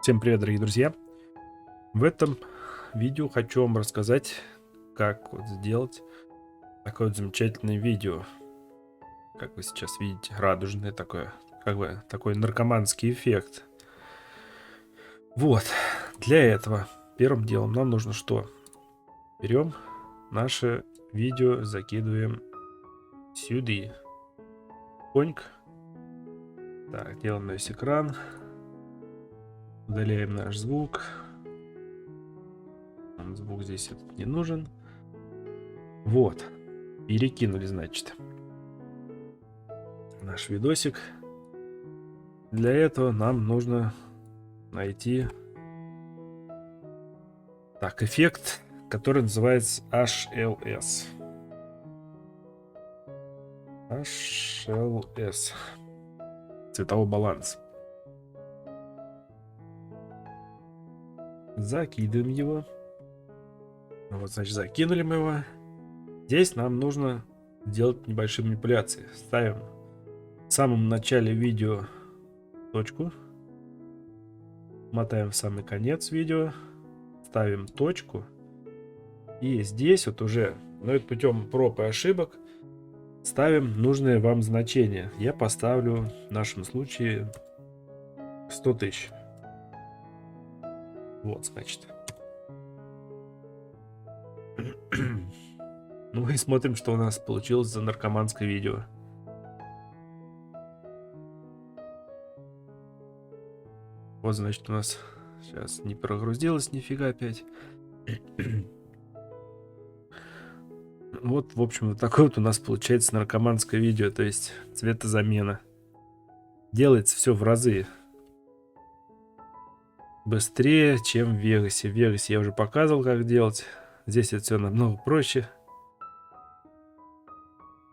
Всем привет, дорогие друзья! В этом видео хочу вам рассказать, как вот сделать такое вот замечательное видео. Как вы сейчас видите, радужное такое, как бы такой наркоманский эффект. Вот, для этого первым делом нам нужно что? Берем наше видео, закидываем сюда. Поньк. Так, делаем на весь экран. Удаляем наш звук. Нам звук здесь не нужен. Вот. Перекинули, значит, наш видосик. Для этого нам нужно найти эффект, который называется HLS. HLS. Цветовой баланс. Закидываем его. Вот, значит, закинули мы его. Здесь нам нужно сделать небольшие манипуляции. Ставим в самом начале видео точку. Мотаем в самый конец видео. Ставим точку. И здесь вот уже, но это путем проб и ошибок, ставим нужное вам значение. Я поставлю в нашем случае 100 тысяч. Вот, значит. Ну и смотрим, что у нас получилось за наркоманское видео. Вот, значит, у нас сейчас не прогрузилось нифига опять. Вот, в общем, вот такое вот у нас получается наркоманское видео, то есть цветозамена. Делается все в разы быстрее, чем в Вегасе. В Вегасе я уже показывал, как делать. Здесь это все намного проще,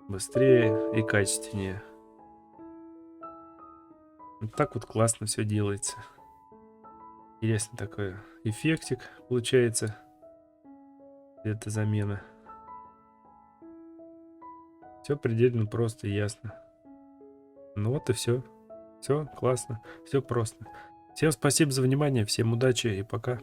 быстрее и качественнее. Вот так вот классно все делается. Интересный такой эффектик получается. Это замена. Все предельно просто и ясно. Ну вот и все. Все классно, все просто. Всем спасибо за внимание, всем удачи и пока.